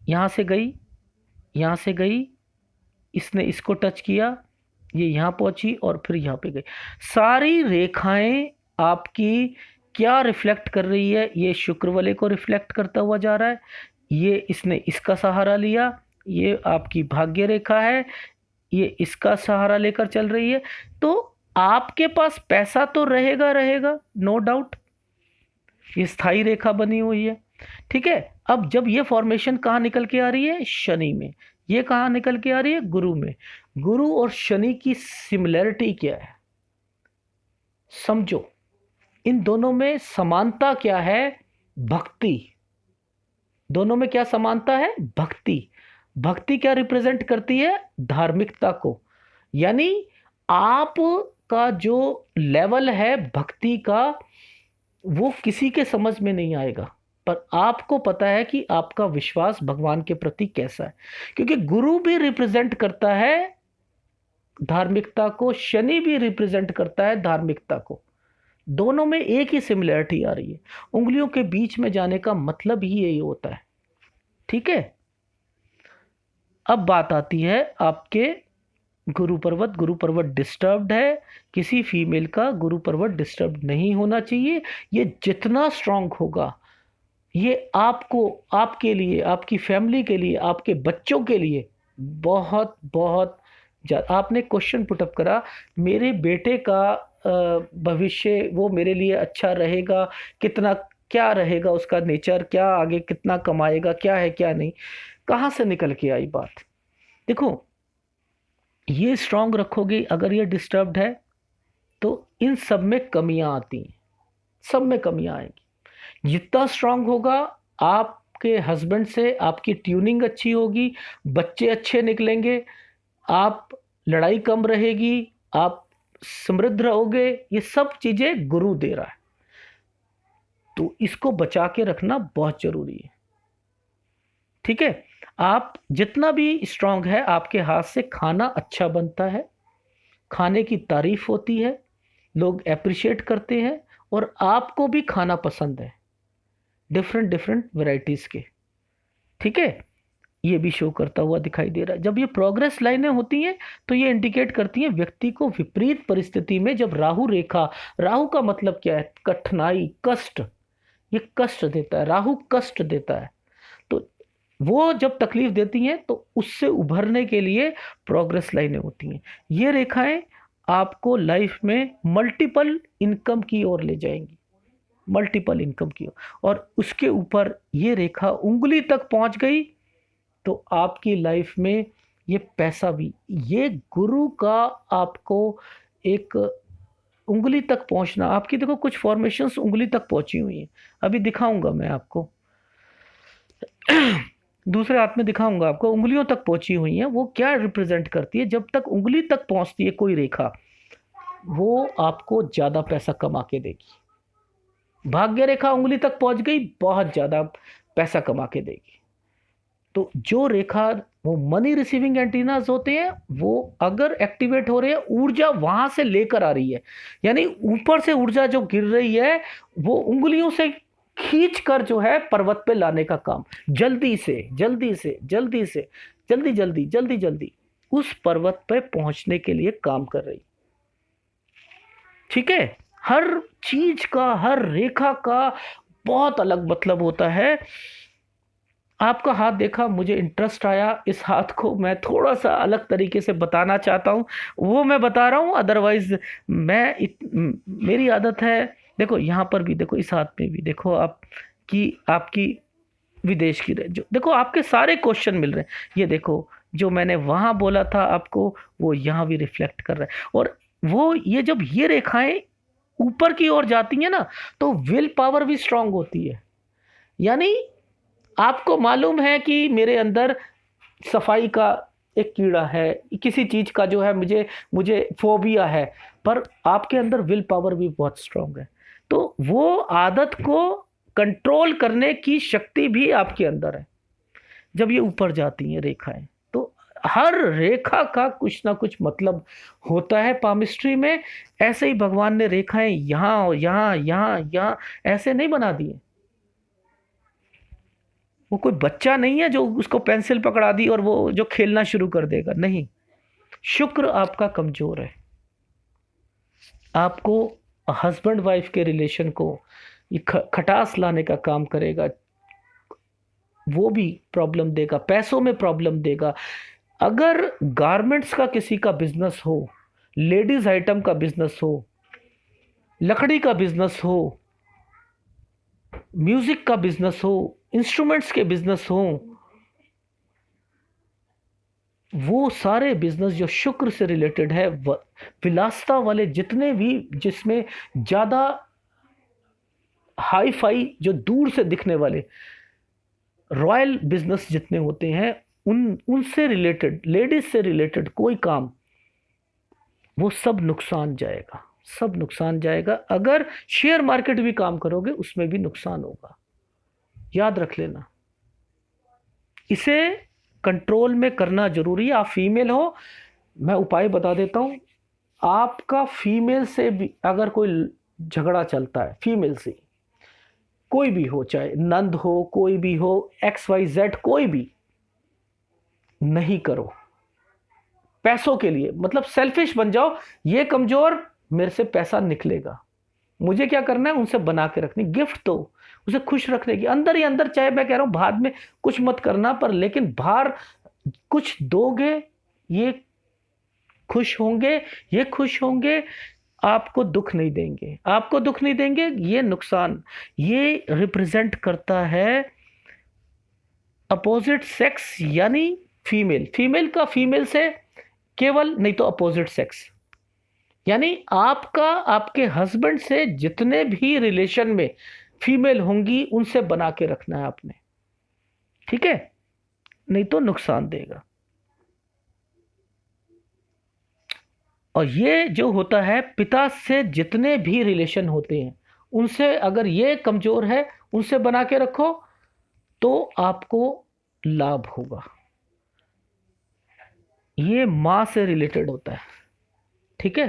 यहां से गई, यहां से गई, इसने इसको टच किया, ये यहां पहुंची और फिर यहां पे गई। सारी रेखाएं आपकी क्या रिफ्लेक्ट कर रही है? ये शुक्र वाले को रिफ्लेक्ट करता हुआ जा रहा है। ये इसने इसका सहारा लिया, ये आपकी भाग्य रेखा है, ये इसका सहारा लेकर चल रही है। तो आपके पास पैसा तो रहेगा रहेगा, नो डाउट। ये स्थायी रेखा बनी हुई है। ठीक है, अब जब ये फॉर्मेशन कहाँ निकल के आ रही है? शनि में। ये कहाँ निकल के आ रही है? गुरु में। गुरु और शनि की सिमिलरिटी क्या है समझो। इन दोनों में समानता क्या है? भक्ति। दोनों में क्या समानता है? भक्ति। भक्ति क्या रिप्रेजेंट करती है? धार्मिकता को। यानी आप का जो लेवल है भक्ति का, वो किसी के समझ में नहीं आएगा, पर आपको पता है कि आपका विश्वास भगवान के प्रति कैसा है। क्योंकि गुरु भी रिप्रेजेंट करता है धार्मिकता को, शनि भी रिप्रेजेंट करता है धार्मिकता को। दोनों में एक ही सिमिलरिटी आ रही है। उंगलियों के बीच में जाने का मतलब ही यही होता है। ठीक है, अब बात आती है आपके गुरु पर्वत। गुरु पर्वत डिस्टर्ब्ड है। किसी फीमेल का गुरु पर्वत डिस्टर्ब नहीं होना चाहिए। ये जितना स्ट्रांग होगा, ये आपको, आपके लिए, आपकी फैमिली के लिए, आपके बच्चों के लिए बहुत बहुत आपने क्वेश्चन पुटअप करा, मेरे बेटे का भविष्य वो मेरे लिए अच्छा रहेगा, कितना, क्या रहेगा उसका नेचर, क्या आगे कितना कमाएगा, क्या है क्या नहीं, कहाँ से निकल के आई बात? देखो ये स्ट्रांग रखोगे, अगर ये डिस्टर्ब्ड है तो इन सब में कमियां आती हैं, सब में कमियां आएंगी। जितना स्ट्रांग होगा, आपके हस्बैंड से आपकी ट्यूनिंग अच्छी होगी, बच्चे अच्छे निकलेंगे, आप लड़ाई कम रहेगी, आप समृद्ध रहोगे। ये सब चीजें गुरु दे रहा है, तो इसको बचा के रखना बहुत जरूरी है। ठीक है, आप जितना भी स्ट्रांग है, आपके हाथ से खाना अच्छा बनता है, खाने की तारीफ होती है, लोग अप्रिशिएट करते हैं और आपको भी खाना पसंद है डिफरेंट डिफरेंट वैरायटीज के। ठीक है, ये भी शो करता हुआ दिखाई दे रहा है। जब ये प्रोग्रेस लाइनें होती हैं तो ये इंडिकेट करती हैं व्यक्ति को विपरीत परिस्थिति में जब राहु रेखा, राहु का मतलब क्या है? कठिनाई, कष्ट, ये कष्ट देता है, राहु कष्ट देता है। तो वो जब तकलीफ देती हैं तो उससे उभरने के लिए प्रोग्रेस लाइनें होती हैं। ये रेखाएं आपको लाइफ में मल्टीपल इनकम की ओर ले जाएंगी, मल्टीपल इनकम की ओर। और उसके ऊपर ये रेखा उंगली तक पहुंच गई तो आपकी लाइफ में ये पैसा भी, ये गुरु का आपको एक उंगली तक पहुंचना, आपकी देखो कुछ फॉर्मेशंस उंगली तक पहुंची हुई हैं, अभी दिखाऊंगा मैं आपको दूसरे हाथ में दिखाऊंगा आपको, उंगलियों तक पहुंची हुई हैं। वो क्या रिप्रेजेंट करती है? जब तक उंगली तक पहुंचती है कोई रेखा, वो आपको ज्यादा पैसा कमा के देगी। भाग्य रेखा उंगली तक पहुंच गई, बहुत ज्यादा पैसा कमा के देगी। तो जो रेखा, वो मनी रिसीविंग एंटीनास होते हैं, वो अगर एक्टिवेट हो रहे हैं, ऊर्जा वहां से लेकर आ रही है, यानी ऊपर से ऊर्जा जो गिर रही है वो उंगलियों से खींच कर जो है पर्वत पे लाने का काम, जल्दी से जल्दी से जल्दी से जल्दी जल्दी जल्दी जल्दी उस पर्वत पे पहुंचने के लिए काम कर रही। ठीक है, हर चीज का, हर रेखा का बहुत अलग मतलब होता है। आपका हाथ देखा, मुझे इंटरेस्ट आया, इस हाथ को मैं थोड़ा सा अलग तरीके से बताना चाहता हूँ, वो मैं बता रहा हूँ। अदरवाइज मेरी आदत है, देखो यहाँ पर भी देखो, इस हाथ में भी देखो, आपकी विदेश की जो देखो, आपके सारे क्वेश्चन मिल रहे हैं। ये देखो, जो मैंने वहां बोला था आपको, वो यहाँ भी रिफ्लेक्ट कर रहा है। और वो ये जब ये रेखाएं ऊपर की ओर जाती हैं ना, तो विल पावर भी स्ट्रांग होती है। यानी आपको मालूम है कि मेरे अंदर सफाई का एक कीड़ा है, किसी चीज का जो है मुझे मुझे फोबिया है, पर आपके अंदर विल पावर भी बहुत स्ट्रांग है। तो वो आदत को कंट्रोल करने की शक्ति भी आपके अंदर है जब ये ऊपर जाती हैं रेखाएं। तो हर रेखा का कुछ ना कुछ मतलब होता है पामिस्ट्री में। ऐसे ही भगवान ने रेखाएं यहाँ यहाँ यहाँ यहाँ ऐसे नहीं बना दिए। वो कोई बच्चा नहीं है जो उसको पेंसिल पकड़ा दी और वो जो खेलना शुरू कर देगा, नहीं। शुक्र आपका कमजोर है, आपको हस्बैंड वाइफ के रिलेशन को ये खटास लाने का काम करेगा, वो भी प्रॉब्लम देगा, पैसों में प्रॉब्लम देगा। अगर गारमेंट्स का किसी का बिजनेस हो, लेडीज आइटम का बिजनेस हो, लकड़ी का बिजनेस हो, म्यूजिक का बिजनेस हो, इंस्ट्रूमेंट्स के बिजनेस हो, वो सारे बिजनेस जो शुक्र से रिलेटेड है, विलासता वाले जितने भी, जिसमें ज्यादा हाई फाई, जो दूर से दिखने वाले रॉयल बिजनेस जितने होते हैं, उनसे रिलेटेड, लेडीज से रिलेटेड कोई काम, वो सब नुकसान जाएगा, सब नुकसान जाएगा। अगर शेयर मार्केट भी काम करोगे उसमें भी नुकसान होगा, याद रख लेना। इसे कंट्रोल में करना जरूरी है। आप फीमेल हो, मैं उपाय बता देता हूं। आपका फीमेल से भी अगर कोई झगड़ा चलता है, फीमेल से कोई भी हो, चाहे नंद हो, कोई भी हो, XYZ कोई भी, नहीं करो पैसों के लिए, मतलब सेल्फिश बन जाओ। ये कमजोर, मेरे से पैसा निकलेगा, मुझे क्या करना है, उनसे बना के रखनी, गिफ्ट दो, उसे खुश रखने की, अंदर ही अंदर। चाहे मैं कह रहा हूं बाद में कुछ मत करना, पर लेकिन बाहर कुछ दोगे, ये खुश होंगे, ये खुश होंगे, आपको दुख नहीं देंगे, आपको दुख नहीं देंगे। ये नुकसान, ये रिप्रेजेंट करता है अपोजिट सेक्स, यानी फीमेल, फीमेल का फीमेल से केवल, नहीं तो अपोजिट सेक्स, यानी आपका आपके हस्बैंड से जितने भी रिलेशन में फीमेल होंगी, उनसे बना के रखना है आपने, ठीक है? नहीं तो नुकसान देगा। और ये जो होता है, पिता से जितने भी रिलेशन होते हैं, उनसे अगर ये कमजोर है, उनसे बना के रखो तो आपको लाभ होगा। ये मां से रिलेटेड होता है, ठीक है?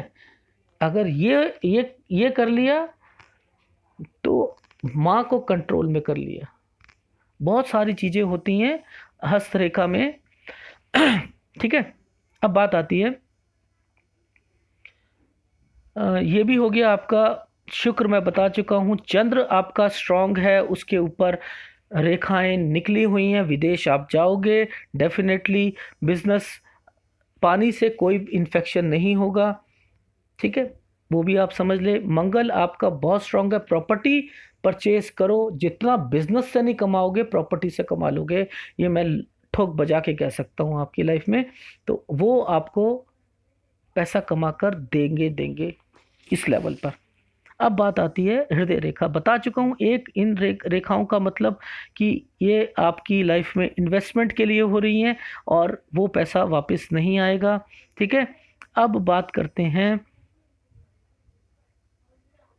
अगर ये कर लिया तो माँ को कंट्रोल में कर लिया। बहुत सारी चीज़ें होती हैं हस्तरेखा में। ठीक है। अब बात आती है, ये भी हो गया आपका शुक्र, मैं बता चुका हूँ। चंद्र आपका स्ट्रांग है, उसके ऊपर रेखाएं निकली हुई हैं, विदेश आप जाओगे डेफिनेटली। बिजनेस, पानी से कोई इन्फेक्शन नहीं होगा, ठीक है, वो भी आप समझ ले। मंगल आपका बहुत स्ट्रांग है, प्रॉपर्टी परचेज करो, जितना बिजनेस से नहीं कमाओगे प्रॉपर्टी से कमा लोगे, ये मैं ठोक बजा के कह सकता हूँ आपकी लाइफ में। तो वो आपको पैसा कमा कर देंगे देंगे इस लेवल पर। अब बात आती है हृदय रेखा। बता चुका हूँ एक इन रेखाओं का मतलब कि ये आपकी लाइफ में इन्वेस्टमेंट के लिए हो रही हैं और वो पैसा वापस नहीं आएगा, ठीक है। अब बात करते हैं,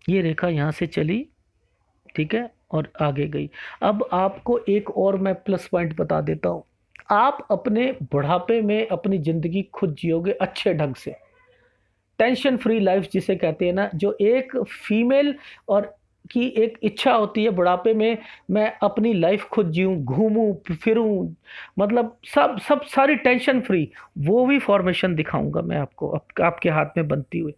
ये रेखा यहाँ से चली, ठीक है, और आगे गई। अब आपको एक और मैं प्लस पॉइंट बता देता हूँ। आप अपने बुढ़ापे में अपनी ज़िंदगी खुद जियोगे अच्छे ढंग से, टेंशन फ्री लाइफ जिसे कहते हैं ना, जो एक फीमेल और की एक इच्छा होती है बुढ़ापे में, मैं अपनी लाइफ खुद जीऊँ, घूमूं फिरूं, मतलब सब सब सारी टेंशन फ्री। वो भी फॉर्मेशन दिखाऊंगा मैं आपको, आपके हाथ में बनती हुई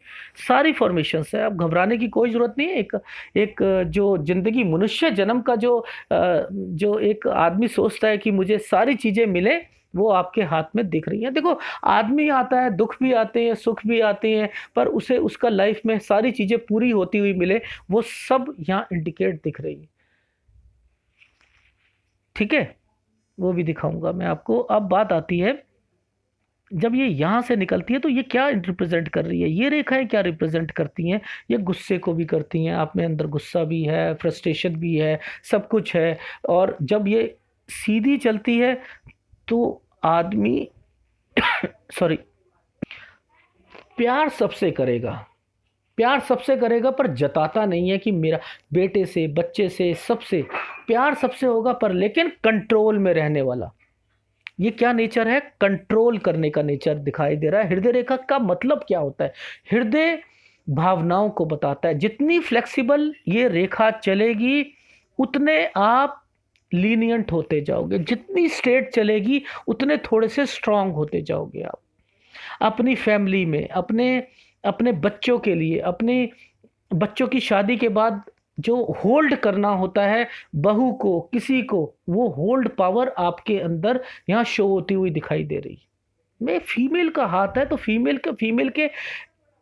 सारी फॉर्मेशन है। अब घबराने की कोई ज़रूरत नहीं है। एक एक जो ज़िंदगी मनुष्य जन्म का जो एक आदमी सोचता है कि मुझे सारी चीज़ें मिले, वो आपके हाथ में दिख रही हैं। देखो, आदमी आता है, दुख भी आते हैं, सुख भी आते हैं, पर उसे उसका लाइफ में सारी चीज़ें पूरी होती हुई मिले, वो सब यहाँ इंडिकेट दिख रही है, ठीक है। वो भी दिखाऊंगा मैं आपको। अब बात आती है, जब ये यहाँ से निकलती है तो ये क्या रिप्रेजेंट कर रही है, ये रेखाएं क्या रिप्रेजेंट करती हैं? ये गुस्से को भी करती हैं, आप में अंदर गुस्सा भी है, फ्रस्ट्रेशन भी है, सब कुछ है। और जब ये सीधी चलती है तो आदमी सॉरी, प्यार सबसे करेगा, प्यार सबसे करेगा, पर जताता नहीं है कि मेरा, बेटे से, बच्चे से, सबसे प्यार सबसे होगा, पर लेकिन कंट्रोल में रहने वाला। ये क्या नेचर है? कंट्रोल करने का नेचर दिखाई दे रहा है। हृदय रेखा का मतलब क्या होता है? हृदय भावनाओं को बताता है। जितनी फ्लेक्सिबल ये रेखा चलेगी उतने आप लीनियंट होते जाओगे, जितनी स्ट्रेट चलेगी उतने थोड़े से स्ट्रांग होते जाओगे आप अपनी फैमिली में, अपने अपने बच्चों के लिए, अपने बच्चों की शादी के बाद जो होल्ड करना होता है बहू को, किसी को, वो होल्ड पावर आपके अंदर यहाँ शो होती हुई दिखाई दे रही है। मैं फीमेल का हाथ है तो फीमेल के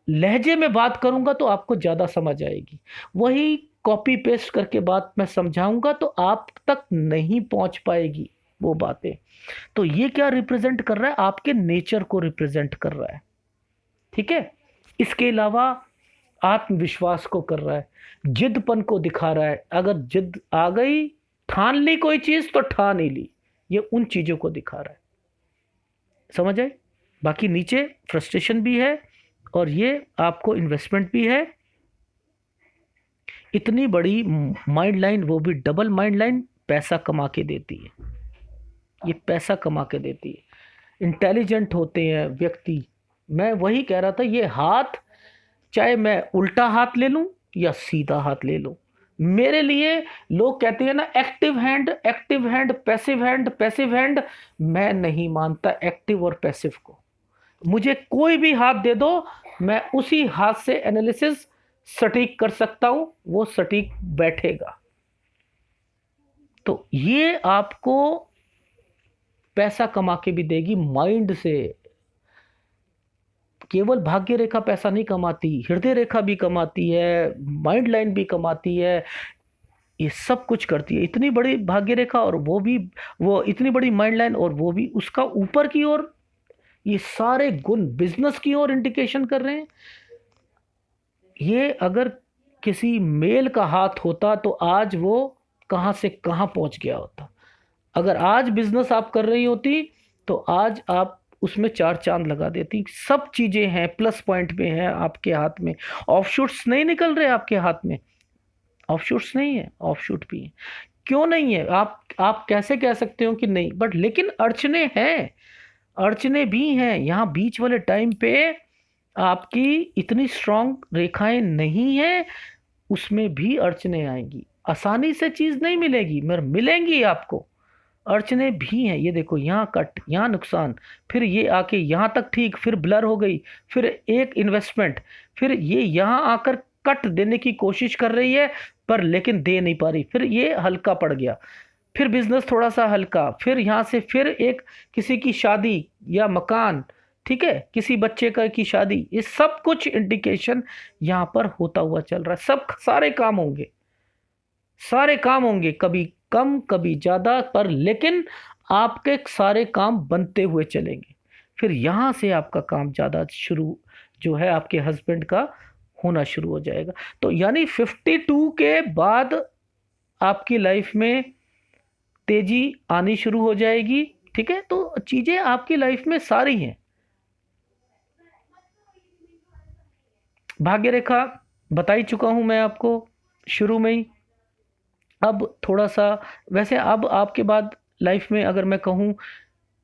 लहजे में बात करूंगा तो आपको ज़्यादा समझ आएगी। वही कॉपी पेस्ट करके बात मैं समझाऊंगा तो आप तक नहीं पहुंच पाएगी वो बातें। तो ये क्या रिप्रेजेंट कर रहा है? आपके नेचर को रिप्रेजेंट कर रहा है, ठीक है। इसके अलावा आत्मविश्वास को कर रहा है, जिदपन को दिखा रहा है। अगर जिद आ गई, ठान ली कोई चीज तो ठान ही ली, ये उन चीजों को दिखा रहा है, समझ आए? बाकी नीचे फ्रस्ट्रेशन भी है और ये आपको इन्वेस्टमेंट भी है। इतनी बड़ी माइंड लाइन, वो भी डबल माइंड लाइन, पैसा कमा के देती है। ये पैसा कमा के देती है। इंटेलिजेंट होते हैं व्यक्ति। मैं वही कह रहा था, ये हाथ चाहे मैं उल्टा हाथ ले लूं या सीधा हाथ ले लूं, मेरे लिए, लोग कहते हैं ना active hand, active hand, passive hand, passive hand, मैं नहीं मानता एक्टिव और पैसिव को। मुझे कोई भी हाथ दे दो, मैं उसी हाथ से एनालिसिस सटीक कर सकता हूं, वो सटीक बैठेगा। तो ये आपको पैसा कमा के भी देगी माइंड से। केवल भाग्य रेखा पैसा नहीं कमाती, हृदय रेखा भी कमाती है, माइंड लाइन भी कमाती है, ये सब कुछ करती है। इतनी बड़ी भाग्य रेखा और वो भी, वो इतनी बड़ी माइंड लाइन और वो भी उसका ऊपर की ओर, ये सारे गुण बिजनेस की ओर इंडिकेशन कर रहे हैं। ये अगर किसी मेल का हाथ होता तो आज वो कहां से कहां पहुंच गया होता। अगर आज बिजनेस आप कर रही होती तो आज आप उसमें चार चांद लगा देती। सब चीजें हैं, प्लस पॉइंट में है आपके हाथ में। ऑफशूट्स नहीं निकल रहे आपके हाथ में, ऑफशूट्स नहीं है, ऑफशूट भी है। क्यों नहीं है? आप कैसे कह सकते हो कि नहीं? बट लेकिन अड़चने हैं, अड़चने भी हैं यहाँ बीच वाले टाइम पे। आपकी इतनी स्ट्रांग रेखाएं नहीं है, उसमें भी अड़चने आएंगी। आसानी से चीज नहीं मिलेगी, मगर मिलेंगी आपको। अड़चने भी हैं। ये देखो, यहाँ कट, यहाँ नुकसान, फिर ये आके यहाँ तक ठीक, फिर ब्लर हो गई, फिर एक इन्वेस्टमेंट, फिर ये यहाँ आकर कट देने की कोशिश कर रही है, पर लेकिन दे नहीं पा रही, फिर ये हल्का पड़ गया, फिर बिजनेस थोड़ा सा हल्का, फिर यहाँ से फिर एक किसी की शादी या मकान, ठीक है, किसी बच्चे का की शादी, ये सब कुछ इंडिकेशन यहाँ पर होता हुआ चल रहा है। सब सारे काम होंगे, सारे काम होंगे, कभी कम कभी ज्यादा, पर लेकिन आपके सारे काम बनते हुए चलेंगे। फिर यहां से आपका काम ज्यादा शुरू जो है आपके हस्बैंड का होना शुरू हो जाएगा। तो यानी 52 के बाद आपकी लाइफ में तेजी आनी शुरू हो जाएगी। ठीक है, तो चीजें आपकी लाइफ में सारी हैं। भाग्य रेखा बता ही चुका हूं मैं आपको शुरू में ही। अब थोड़ा सा, वैसे अब आपके बाद लाइफ में अगर मैं कहूं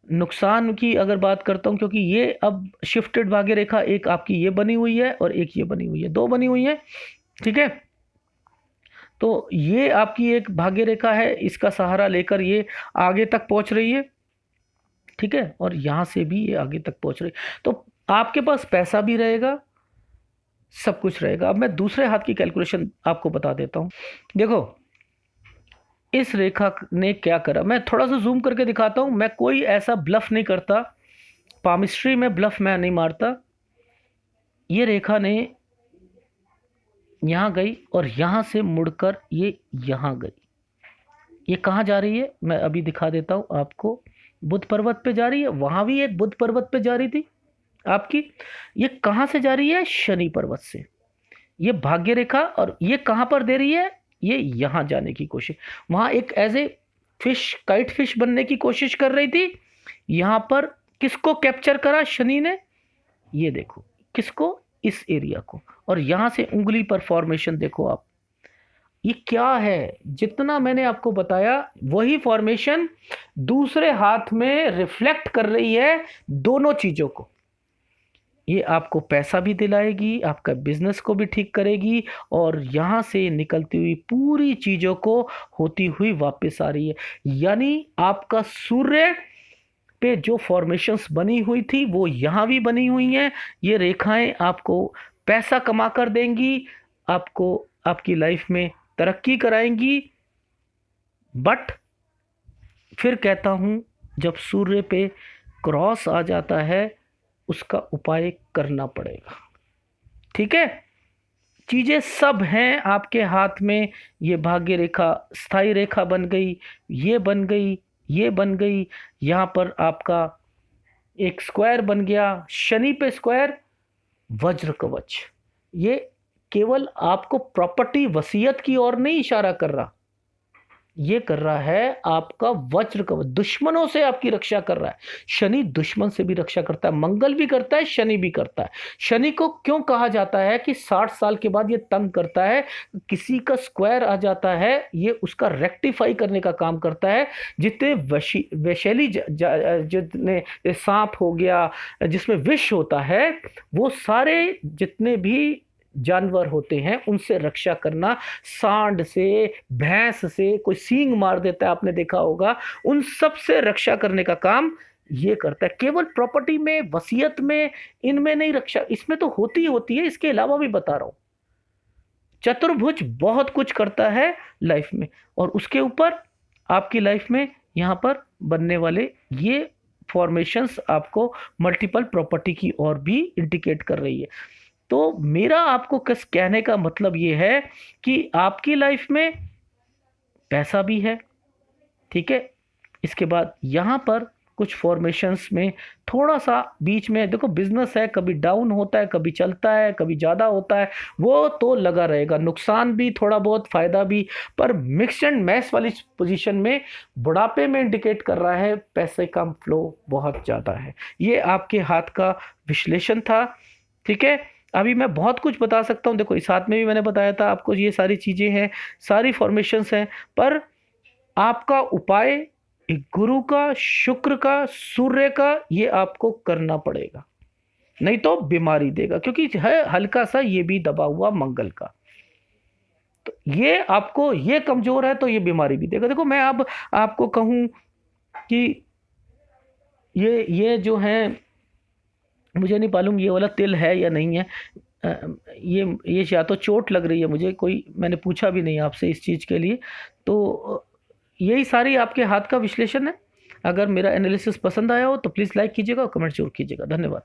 नुकसान की अगर बात करता हूं, क्योंकि ये अब शिफ्टेड भाग्य रेखा, एक आपकी ये बनी हुई है और एक ये बनी हुई है, दो बनी हुई है। ठीक है, तो ये आपकी एक भाग्य रेखा है, इसका सहारा लेकर ये आगे तक पहुंच रही है। ठीक है, और यहां से भी ये आगे तक पहुंच रही है, तो आपके पास पैसा भी रहेगा, सब कुछ रहेगा। अब मैं दूसरे हाथ की कैलकुलेशन आपको बता देता हूं। देखो, इस रेखा ने क्या करा, मैं थोड़ा सा जूम करके दिखाता हूं। मैं कोई ऐसा ब्लफ नहीं करता, पामिस्ट्री में ब्लफ मैं नहीं मारता। ये रेखा ने यहां गई और यहां से मुड़कर ये यहां गई। ये कहाँ जा रही है मैं अभी दिखा देता हूं आपको। बुध पर्वत पे जा रही है, वहां भी एक बुध पर्वत पे जा रही थी आपकी। ये कहां से जा रही है? शनि पर्वत से। ये भाग्य रेखा, और ये कहां पर दे रही है? ये यहां जाने की कोशिश। वहां एक as a fish, kite fish बनने की कोशिश कर रही थी। यहां पर किसको कैप्चर करा शनि ने? ये देखो, किसको? इस एरिया को। और यहां से उंगली पर फॉर्मेशन देखो आप, ये क्या है? जितना मैंने आपको बताया वही फॉर्मेशन दूसरे हाथ में रिफ्लेक्ट कर रही है दोनों चीजों को। ये आपको पैसा भी दिलाएगी, आपका बिजनेस को भी ठीक करेगी, और यहां से निकलती हुई पूरी चीजों को होती हुई वापस आ रही है। यानी आपका सूर्य पे जो फॉर्मेशंस बनी हुई थी वो यहां भी बनी हुई हैं। ये रेखाएं आपको पैसा कमा कर देंगी, आपको आपकी लाइफ में तरक्की कराएंगी। बट फिर कहता हूं, जब सूर्य पे क्रॉस आ जाता है उसका उपाय करना पड़ेगा। ठीक है, चीजें सब हैं आपके हाथ में। ये भाग्य रेखा स्थायी रेखा बन गई, ये बन गई, ये बन गई, यहां पर आपका एक स्क्वायर बन गया, शनि पे स्क्वायर, वज्र कवच। ये केवल आपको प्रॉपर्टी वसीयत की ओर नहीं इशारा कर रहा, ये कर रहा है आपका वज्र कवच, दुश्मनों से आपकी रक्षा कर रहा है। शनि दुश्मन से भी रक्षा करता है, मंगल भी करता है, शनि भी करता है। शनि को क्यों कहा जाता है कि 60 साल के बाद ये तंग करता है? किसी का स्क्वायर आ जाता है, ये उसका रेक्टिफाई करने का काम करता है। जितने वैशैली जितने सांप हो गया, जिसमें विष होता है, वो सारे जितने भी जानवर होते हैं उनसे रक्षा करना। सांड से, भैंस से, कोई सींग मार देता है आपने देखा होगा, उन सब से रक्षा करने का काम ये करता है। केवल प्रॉपर्टी में, वसीयत में, इनमें नहीं रक्षा, इसमें तो होती ही होती है, इसके अलावा भी बता रहा हूं। चतुर्भुज बहुत कुछ करता है लाइफ में, और उसके ऊपर आपकी लाइफ में यहां पर बनने वाले ये फॉर्मेशंस आपको मल्टीपल प्रॉपर्टी की ओर भी इंडिकेट कर रही है। तो मेरा आपको किस कहने का मतलब ये है कि आपकी लाइफ में पैसा भी है। ठीक है, इसके बाद यहां पर कुछ फॉर्मेशंस में थोड़ा सा बीच में देखो, बिजनेस है, कभी डाउन होता है, कभी चलता है, कभी ज़्यादा होता है, वो तो लगा रहेगा। नुकसान भी थोड़ा बहुत, फायदा भी, पर मिक्स एंड मैच वाली पोजीशन में बुढ़ापे में इंडिकेट कर रहा है पैसे का फ्लो बहुत ज़्यादा है। ये आपके हाथ का विश्लेषण था। ठीक है, अभी मैं बहुत कुछ बता सकता हूँ, देखो इस हाथ में भी मैंने बताया था आपको, ये सारी चीज़ें हैं, सारी फॉर्मेशंस हैं, पर आपका उपाय गुरु का, शुक्र का, सूर्य का, ये आपको करना पड़ेगा। नहीं तो बीमारी देगा, क्योंकि है हल्का सा ये भी दबा हुआ मंगल का। तो ये आपको, ये कमजोर है तो ये बीमारी भी देगा। देखो मैं अब आपको कहूं कि ये जो है, मुझे नहीं मालूम ये वाला तिल है या नहीं है। ये या तो चोट लग रही है मुझे, कोई मैंने पूछा भी नहीं आपसे इस चीज़ के लिए। तो यही सारी आपके हाथ का विश्लेषण है। अगर मेरा एनालिसिस पसंद आया हो तो प्लीज़ लाइक कीजिएगा और कमेंट जरूर कीजिएगा। धन्यवाद।